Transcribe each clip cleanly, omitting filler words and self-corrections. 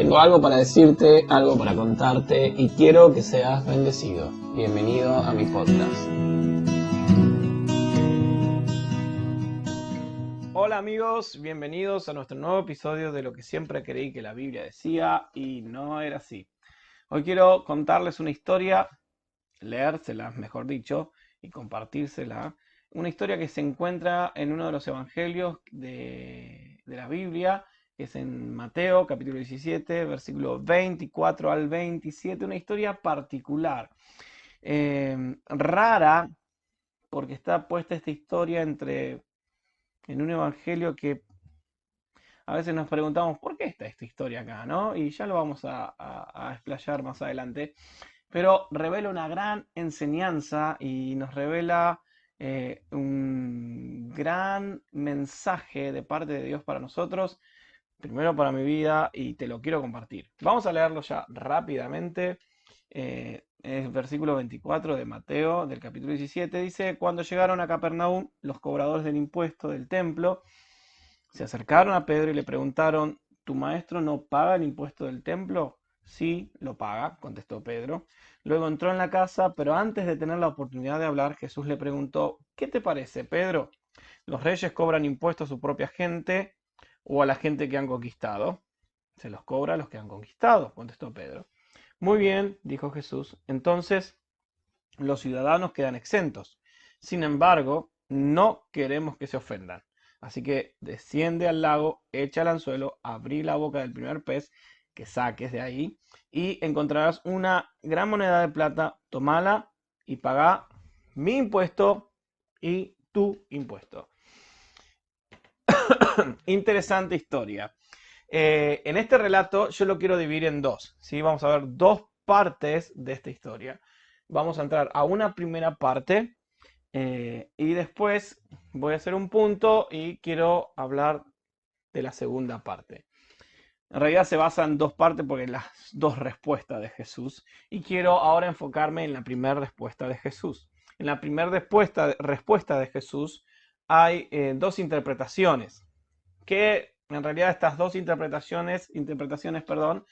Tengo algo para decirte, algo para contarte y quiero que seas bendecido. Bienvenido a mi podcast. Hola amigos, bienvenidos a nuestro nuevo episodio de lo que siempre creí que la Biblia decía y no era así. Hoy quiero contarles una historia, leérsela, mejor dicho, y compartírsela. Una historia que se encuentra en uno de los evangelios de la Biblia, que es en Mateo, capítulo 17, versículo 24 al 27. Una historia particular, rara, porque está puesta esta historia en un evangelio que a veces nos preguntamos, ¿por qué está esta historia acá, no? Y ya lo vamos a explayar más adelante. Pero revela una gran enseñanza y nos revela un gran mensaje de parte de Dios para nosotros, primero para mi vida, y te lo quiero compartir. Vamos a leerlo ya rápidamente. Es versículo 24 de Mateo, del capítulo 17. Dice: cuando llegaron a Capernaum, los cobradores del impuesto del templo se acercaron a Pedro y le preguntaron: ¿tu maestro no paga el impuesto del templo? Sí, lo paga, contestó Pedro. Luego entró en la casa, pero antes de tener la oportunidad de hablar, Jesús le preguntó: ¿qué te parece, Pedro? ¿Los reyes cobran impuestos a su propia gente o a la gente que han conquistado? Se los cobra a los que han conquistado, contestó Pedro. Muy bien, dijo Jesús, entonces los ciudadanos quedan exentos. Sin embargo, no queremos que se ofendan. Así que desciende al lago, echa el anzuelo, abrí la boca del primer pez que saques de ahí y encontrarás una gran moneda de plata. Tomala y paga mi impuesto y tu impuesto. Interesante historia. En este relato yo lo quiero dividir en dos, ¿sí? Vamos a ver dos partes de esta historia. Vamos a entrar a una primera parte y después voy a hacer un punto y quiero hablar de la segunda parte. En realidad se basa en dos partes porque las dos respuestas de Jesús y quiero ahora enfocarme en la primera respuesta de Jesús. En la primera respuesta de Jesús hay dos interpretaciones que en realidad estas dos interpretaciones, perdón,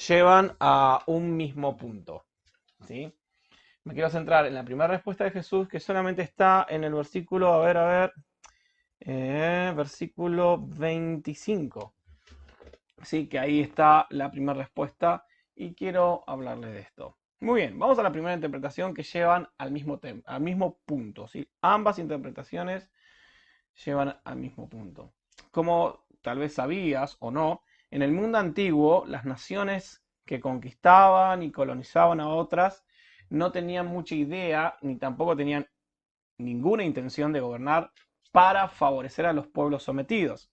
llevan a un mismo punto, ¿sí? Me quiero centrar en la primera respuesta de Jesús, que solamente está en el versículo, versículo 25. Sí, que ahí está la primera respuesta y quiero hablarles de esto. Muy bien, vamos a la primera interpretación que llevan al mismo punto, ¿sí? Ambas interpretaciones llevan al mismo punto. Como tal vez sabías o no, en el mundo antiguo las naciones que conquistaban y colonizaban a otras no tenían mucha idea ni tampoco tenían ninguna intención de gobernar para favorecer a los pueblos sometidos.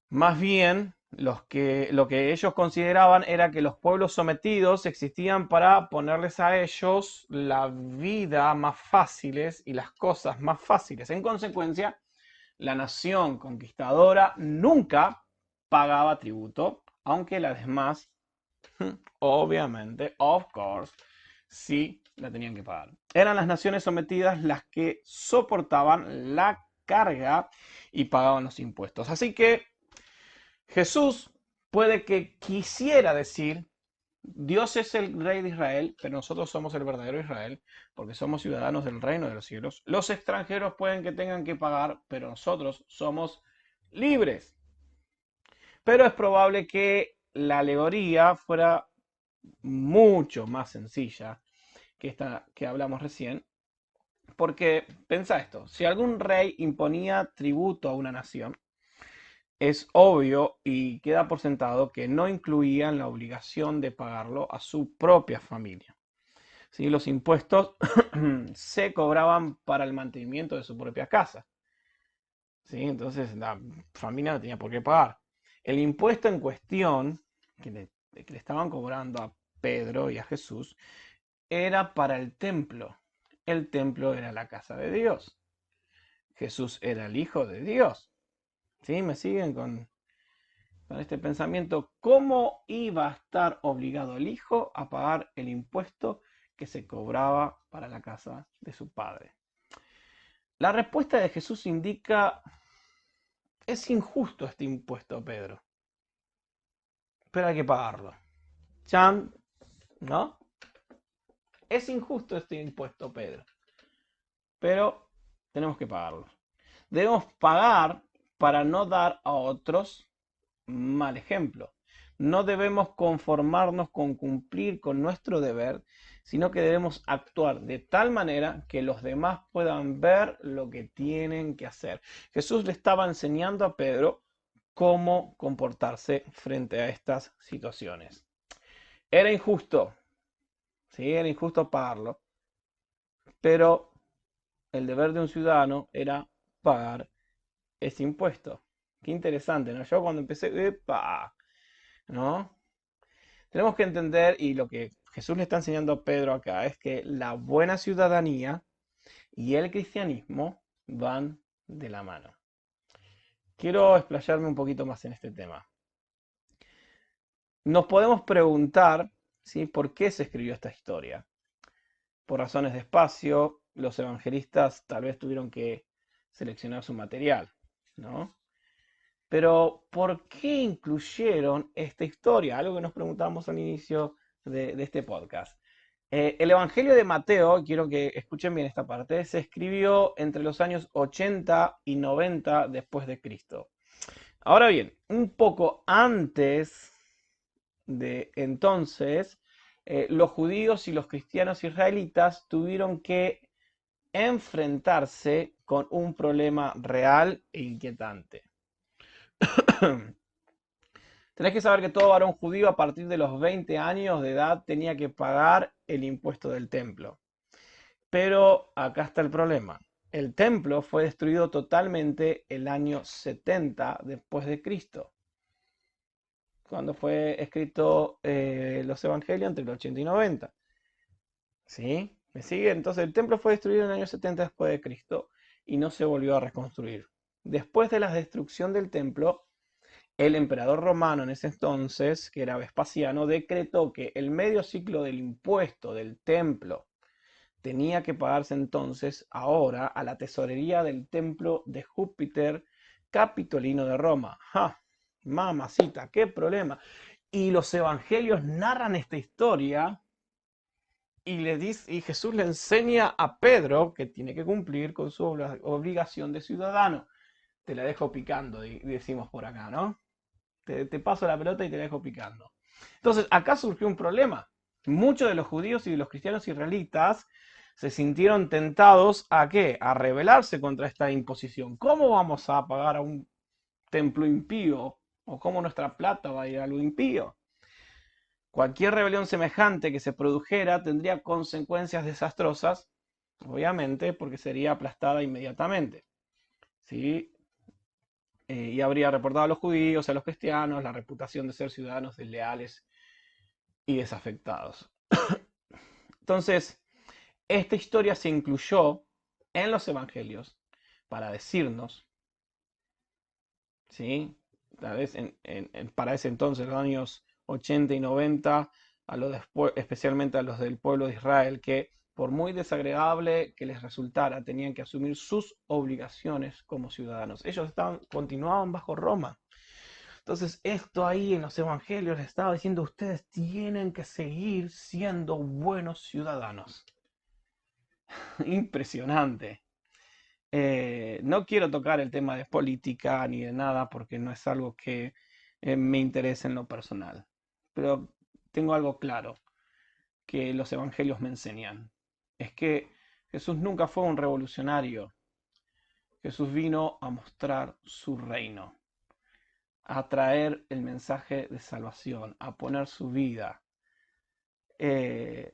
Más bien, lo que ellos consideraban era que los pueblos sometidos existían para ponerles a ellos la vida más fáciles y las cosas más fáciles. En consecuencia, la nación conquistadora nunca pagaba tributo, aunque las demás, obviamente, of course, sí la tenían que pagar. Eran las naciones sometidas las que soportaban la carga y pagaban los impuestos. Así que Jesús puede que quisiera decir: Dios es el rey de Israel, pero nosotros somos el verdadero Israel, porque somos ciudadanos del reino de los cielos. Los extranjeros pueden que tengan que pagar, pero nosotros somos libres. Pero es probable que la alegoría fuera mucho más sencilla que esta que hablamos recién, porque pensá esto: si algún rey imponía tributo a una nación, es obvio y queda por sentado que no incluían la obligación de pagarlo a su propia familia. ¿Sí? Los impuestos se cobraban para el mantenimiento de su propia casa. ¿Sí? Entonces la familia no tenía por qué pagar. El impuesto en cuestión que le estaban cobrando a Pedro y a Jesús era para el templo. El templo era la casa de Dios. Jesús era el Hijo de Dios. ¿Sí? ¿Me siguen con este pensamiento? ¿Cómo iba a estar obligado el hijo a pagar el impuesto que se cobraba para la casa de su padre? La respuesta de Jesús indica: es injusto este impuesto, Pedro. pero hay que pagarlo. Chan, ¿no? Es injusto este impuesto, Pedro, pero tenemos que pagarlo. Debemos pagar para no dar a otros mal ejemplo. No debemos conformarnos con cumplir con nuestro deber, sino que debemos actuar de tal manera que los demás puedan ver lo que tienen que hacer. Jesús le estaba enseñando a Pedro cómo comportarse frente a estas situaciones. Era injusto, sí, era injusto pagarlo, pero el deber de un ciudadano era pagar ese impuesto. Qué interesante, ¿no? Yo cuando empecé, ¡epa! ¿No? Tenemos que entender, y lo que Jesús le está enseñando a Pedro acá, es que la buena ciudadanía y el cristianismo van de la mano. Quiero explayarme un poquito más en este tema. Nos podemos preguntar, ¿sí?, por qué se escribió esta historia. Por razones de espacio, los evangelistas tal vez tuvieron que seleccionar su material, ¿no? Pero, ¿por qué incluyeron esta historia? Algo que nos preguntamos al inicio de este podcast. El Evangelio de Mateo, quiero que escuchen bien esta parte, se escribió entre los años 80 y 90 después de Cristo. Ahora bien, un poco antes de entonces, los judíos y los cristianos israelitas tuvieron que enfrentarse con un problema real e inquietante. Tenés que saber que todo varón judío a partir de los 20 años de edad tenía que pagar el impuesto del templo. Pero acá está el problema. El templo fue destruido totalmente el año 70 después de Cristo, cuando fue escrito los evangelios entre el 80 y 90. ¿Sí? ¿Me sigue? Entonces el templo fue destruido en el año 70 después de Cristo y no se volvió a reconstruir. Después de la destrucción del templo, el emperador romano en ese entonces, que era Vespasiano, decretó que el medio ciclo del impuesto del templo tenía que pagarse entonces ahora a la tesorería del templo de Júpiter Capitolino de Roma. ¡Ja! Mamacita, qué problema. Y los evangelios narran esta historia y, y Jesús le enseña a Pedro que tiene que cumplir con su obligación de ciudadano. Te la dejo picando, decimos por acá, ¿no? Te paso la pelota y te la dejo picando. Entonces, acá surgió un problema. Muchos de los judíos y de los cristianos israelitas se sintieron tentados a ¿qué? A rebelarse contra esta imposición. ¿Cómo vamos a pagar a un templo impío? ¿O cómo nuestra plata va a ir a lo impío? Cualquier rebelión semejante que se produjera tendría consecuencias desastrosas, obviamente, porque sería aplastada inmediatamente. ¿Sí? Y habría reportado a los judíos, a los cristianos, la reputación de ser ciudadanos desleales y desafectados. Entonces, esta historia se incluyó en los evangelios para decirnos, ¿sí?, tal vez para ese entonces, los años 80 y 90, especialmente a los del pueblo de Israel, que por muy desagradable que les resultara, tenían que asumir sus obligaciones como ciudadanos. Ellos continuaban bajo Roma. Entonces, esto ahí en los evangelios les estaba diciendo, ustedes tienen que seguir siendo buenos ciudadanos. Impresionante. No quiero tocar el tema de política ni de nada porque no es algo que me interese en lo personal. Pero tengo algo claro que los evangelios me enseñan. Es que Jesús nunca fue un revolucionario. Jesús vino a mostrar su reino, a traer el mensaje de salvación, a poner su vida.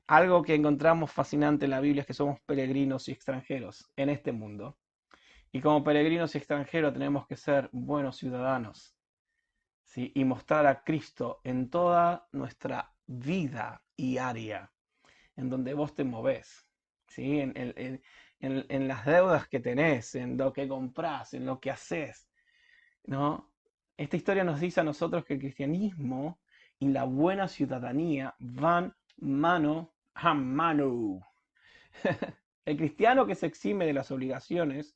Algo que encontramos fascinante en la Biblia es que somos peregrinos y extranjeros en este mundo. Y como peregrinos y extranjeros tenemos que ser buenos ciudadanos, ¿sí?, y mostrar a Cristo en toda nuestra vida diaria, en donde vos te movés, ¿sí?, en las deudas que tenés, en lo que comprás, en lo que haces, ¿no? Esta historia nos dice a nosotros que el cristianismo y la buena ciudadanía van mano a mano. El cristiano que se exime de las obligaciones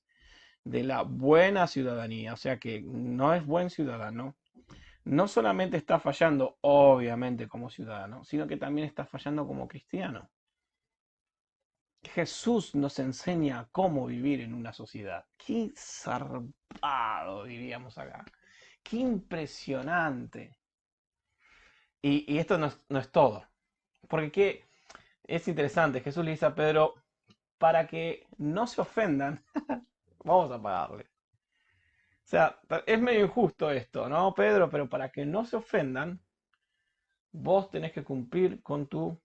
de la buena ciudadanía, o sea que no es buen ciudadano, no solamente está fallando, obviamente, como ciudadano, sino que también está fallando como cristiano. Jesús nos enseña cómo vivir en una sociedad. Qué zarpado, diríamos acá. Qué impresionante. Y esto no es todo. Porque es interesante. Jesús le dice a Pedro, para que no se ofendan, vamos a pagarle. O sea, es medio injusto esto, ¿no, Pedro? Pero para que no se ofendan, vos tenés que cumplir con tu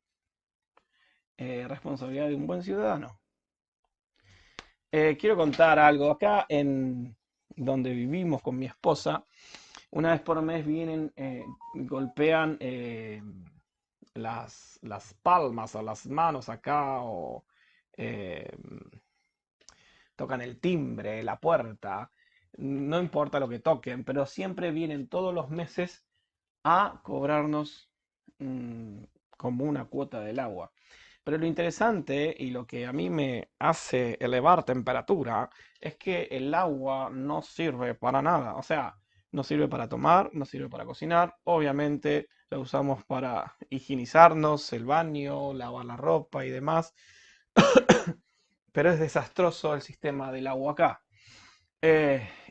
responsabilidad de un buen ciudadano. Quiero contar algo. Acá en donde vivimos con mi esposa, una vez por mes vienen, golpean las palmas o las manos acá o eh, tocan el timbre, la puerta. No importa lo que toquen, pero siempre vienen todos los meses a cobrarnos mm, como una cuota del agua. Pero lo interesante y lo que a mí me hace elevar temperatura es que el agua no sirve para nada. O sea, no sirve para tomar, no sirve para cocinar. Obviamente la usamos para higienizarnos, el baño, lavar la ropa y demás. Pero es desastroso el sistema del agua acá.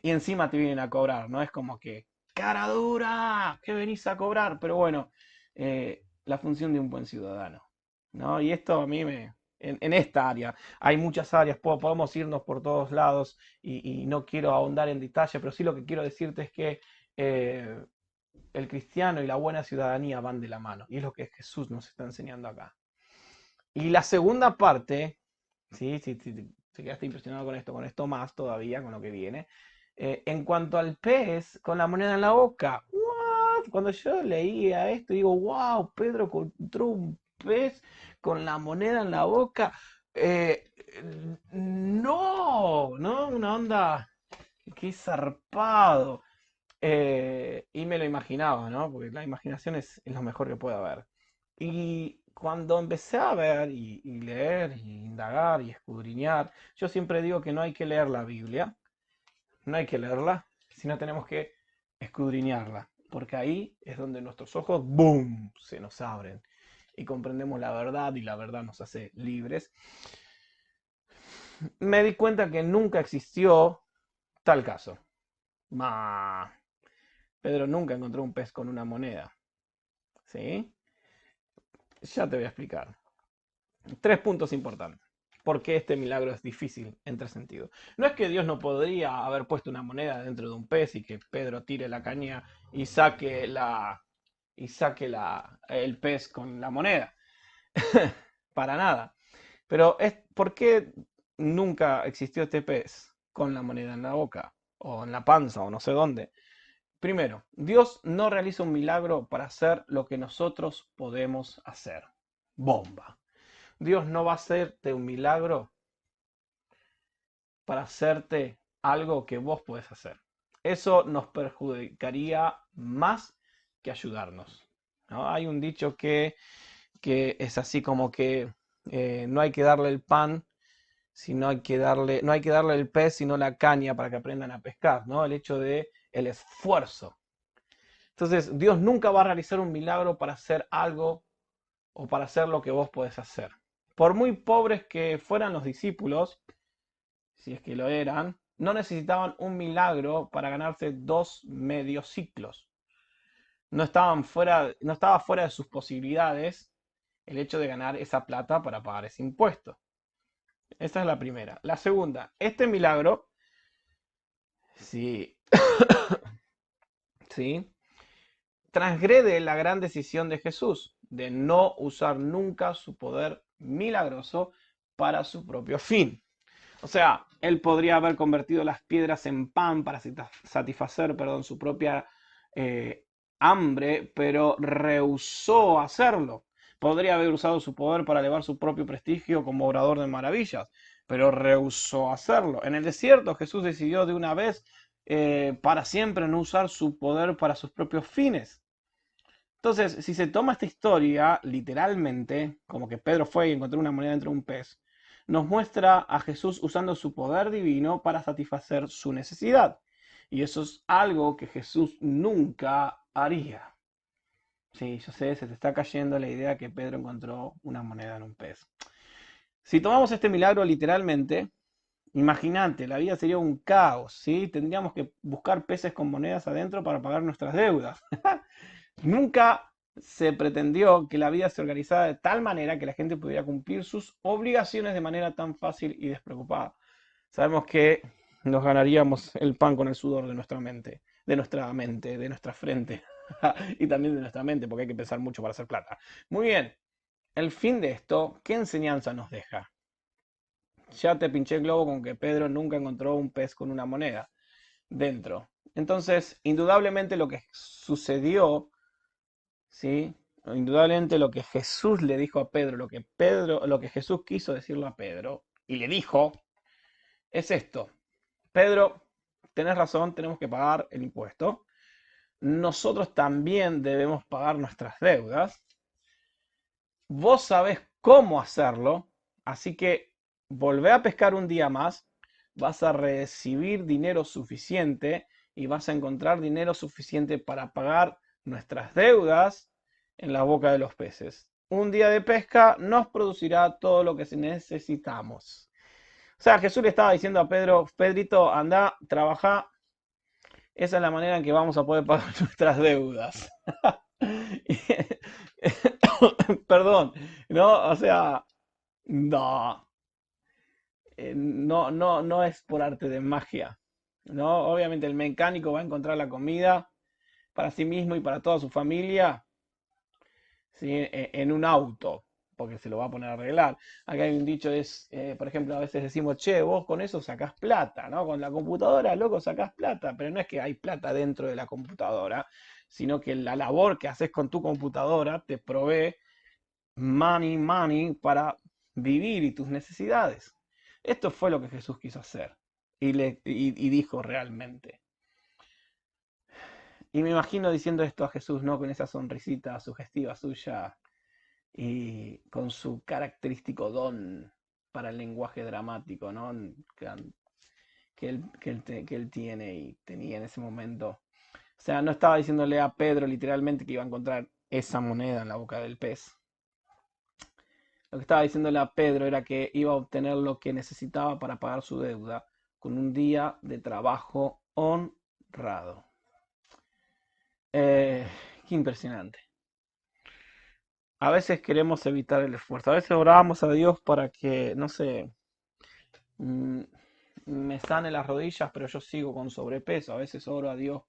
Y encima te vienen a cobrar, ¿no? Es como que, cara dura, que venís a cobrar. Pero bueno, la función de un buen ciudadano, ¿no? Y esto a mí en esta área, hay muchas áreas, podemos irnos por todos lados y no quiero ahondar en detalle, pero sí lo que quiero decirte es que eh, el cristiano y la buena ciudadanía van de la mano. Y es lo que Jesús nos está enseñando acá. Y la segunda parte, sí, sí, sí, sí, te quedaste impresionado con esto más todavía, con lo que viene. En cuanto al pez con la moneda en la boca, ¿what? Cuando yo leía esto, digo, wow, Pedro encontró un pez con la moneda en la boca. Eh, no, no, una onda, qué zarpado. Y me lo imaginaba, ¿no? Porque la imaginación es lo mejor que puede haber. Y cuando empecé a ver y leer y indagar y escudriñar, yo siempre digo que no hay que leer la Biblia, no hay que leerla, sino tenemos que escudriñarla, porque ahí es donde nuestros ojos, ¡boom!, se nos abren y comprendemos la verdad y la verdad nos hace libres. Me di cuenta que nunca existió tal caso. Ma, Pedro nunca encontró un pez con una moneda. ¿Sí? Ya te voy a explicar. Tres puntos importantes. ¿Por qué este milagro es difícil en tres sentidos? No es que Dios no podría haber puesto una moneda dentro de un pez y que Pedro tire la caña y saque el pez con la moneda. Para nada. Pero ¿por qué nunca existió este pez con la moneda en la boca o en la panza o no sé dónde? Primero, Dios no realiza un milagro para hacer lo que nosotros podemos hacer. Bomba. Dios no va a hacerte un milagro para hacerte algo que vos podés hacer. Eso nos perjudicaría más que ayudarnos, ¿no? Hay un dicho que es así como que no hay que darle el pan, sino no hay que darle el pez, sino la caña para que aprendan a pescar, ¿no? El hecho de el esfuerzo. Entonces, Dios nunca va a realizar un milagro para hacer algo o para hacer lo que vos podés hacer. Por muy pobres que fueran los discípulos, si es que lo eran, no necesitaban un milagro para ganarse 2 medios ciclos. No estaba fuera de sus posibilidades el hecho de ganar esa plata para pagar ese impuesto. Esa es la primera. La segunda, este milagro, sí, sí, transgrede la gran decisión de Jesús de no usar nunca su poder milagroso para su propio fin. O sea, él podría haber convertido las piedras en pan para satisfacer, perdón, su propia eh, hambre, pero rehusó hacerlo. Podría haber usado su poder para elevar su propio prestigio como obrador de maravillas, pero rehusó hacerlo. En el desierto Jesús decidió de una vez para siempre no usar su poder para sus propios fines. Entonces, si se toma esta historia literalmente, como que Pedro fue y encontró una moneda dentro de un pez, nos muestra a Jesús usando su poder divino para satisfacer su necesidad. Y eso es algo que Jesús nunca haría. Sí, yo sé, se te está cayendo la idea que Pedro encontró una moneda en un pez. Si tomamos este milagro literalmente, imagínate, la vida sería un caos, ¿sí? Tendríamos que buscar peces con monedas adentro para pagar nuestras deudas. Nunca se pretendió que la vida se organizara de tal manera que la gente pudiera cumplir sus obligaciones de manera tan fácil y despreocupada. Sabemos que nos ganaríamos el pan con el sudor de nuestra mente, de nuestra frente y también de nuestra mente, porque hay que pensar mucho para hacer plata. Muy bien, el fin de esto, ¿qué enseñanza nos deja? Ya te pinché el globo con que Pedro nunca encontró un pez con una moneda dentro. Entonces, indudablemente lo que sucedió, ¿sí? Indudablemente lo que Jesús le dijo a Pedro, lo que Jesús quiso decirle a Pedro y le dijo, es esto. Pedro, tenés razón, tenemos que pagar el impuesto. Nosotros también debemos pagar nuestras deudas. Vos sabés cómo hacerlo, así que volvé a pescar un día más, vas a recibir dinero suficiente y vas a encontrar dinero suficiente para pagar nuestras deudas en la boca de los peces. Un día de pesca nos producirá todo lo que necesitamos. O sea, Jesús le estaba diciendo a Pedro, Pedrito, anda, trabaja. Esa es la manera en que vamos a poder pagar nuestras deudas. Perdón, ¿no? O sea, no, no es por arte de magia, ¿no? Obviamente el mecánico va a encontrar la comida para sí mismo y para toda su familia, ¿sí? En un auto, porque se lo va a poner a arreglar. Acá hay un dicho, por ejemplo, a veces decimos, che, vos con eso sacás plata, ¿no? Con la computadora, loco, sacás plata, pero no es que hay plata dentro de la computadora, sino que la labor que haces con tu computadora te provee money para vivir y tus necesidades. Esto fue lo que Jesús quiso hacer y dijo realmente. Y me imagino diciendo esto a Jesús, ¿no? Con esa sonrisita sugestiva suya y con su característico don para el lenguaje dramático, ¿no? Que él tiene y tenía en ese momento. O sea, no estaba diciéndole a Pedro literalmente que iba a encontrar esa moneda en la boca del pez. Lo que estaba diciéndole a Pedro era que iba a obtener lo que necesitaba para pagar su deuda con un día de trabajo honrado. Eh, Qué impresionante. A veces queremos evitar el esfuerzo. A veces oramos a Dios para que, no sé, mm, me sane las rodillas, pero yo sigo con sobrepeso. A veces oro a Dios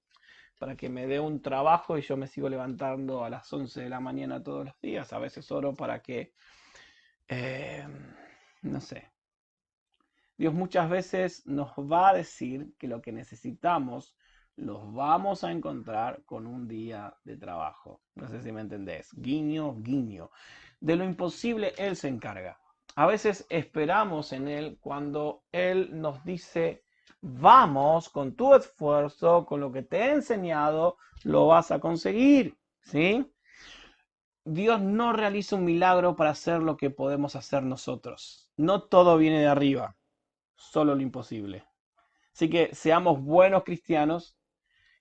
para que me dé un trabajo y yo me sigo levantando a las 11 de la mañana todos los días. A veces oro para que, eh, no sé, Dios muchas veces nos va a decir que lo que necesitamos los vamos a encontrar con un día de trabajo. No sé si me entendés. Guiño, guiño. De lo imposible Él se encarga. A veces esperamos en Él cuando Él nos dice, vamos, con tu esfuerzo, con lo que te he enseñado, lo vas a conseguir. ¿Sí? Dios no realiza un milagro para hacer lo que podemos hacer nosotros. No todo viene de arriba, solo lo imposible. Así que seamos buenos cristianos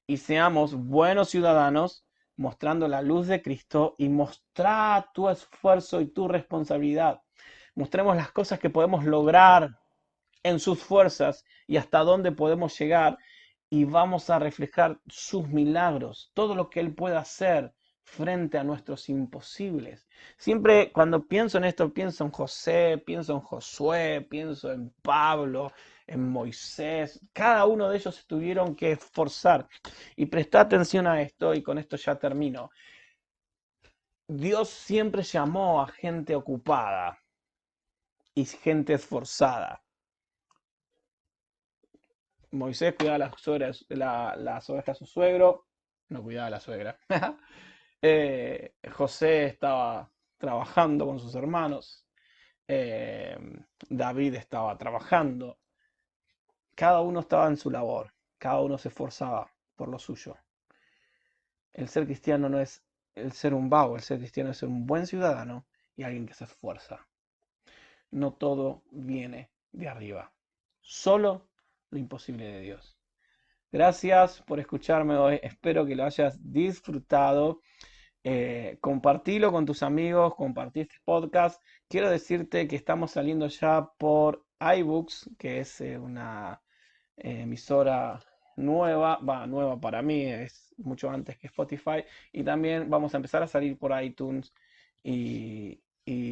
y seamos buenos ciudadanos, mostrando la luz de Cristo y mostrar tu esfuerzo y tu responsabilidad. Mostremos las cosas que podemos lograr en sus fuerzas y hasta dónde podemos llegar y vamos a reflejar sus milagros, todo lo que Él puede hacer frente a nuestros imposibles. Siempre cuando pienso en esto, pienso en José, pienso en Josué, pienso en Pablo, en Moisés. Cada uno de ellos tuvieron que esforzar. Y presta atención a esto y con esto ya termino. Dios siempre llamó a gente ocupada y gente esforzada. Moisés cuidaba las ovejas de su suegro, no cuidaba a la suegra. José estaba trabajando con sus hermanos. eh, David estaba trabajando. Cada uno estaba en su labor. Cada uno se esforzaba por lo suyo. El ser cristiano no es el ser un vago. El ser cristiano es ser un buen ciudadano y alguien que se esfuerza. No todo viene de arriba. Solo lo imposible de Dios. Gracias por escucharme hoy. Espero que lo hayas disfrutado. Compartilo con tus amigos, compartí este podcast. Quiero decirte que estamos saliendo ya por iBooks, que es una emisora nueva, nueva para mí, es mucho antes que Spotify. Y también vamos a empezar a salir por iTunes y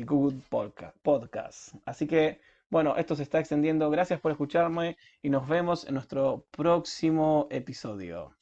Google Podcast. Así que, bueno, esto se está extendiendo. Gracias por escucharme y nos vemos en nuestro próximo episodio.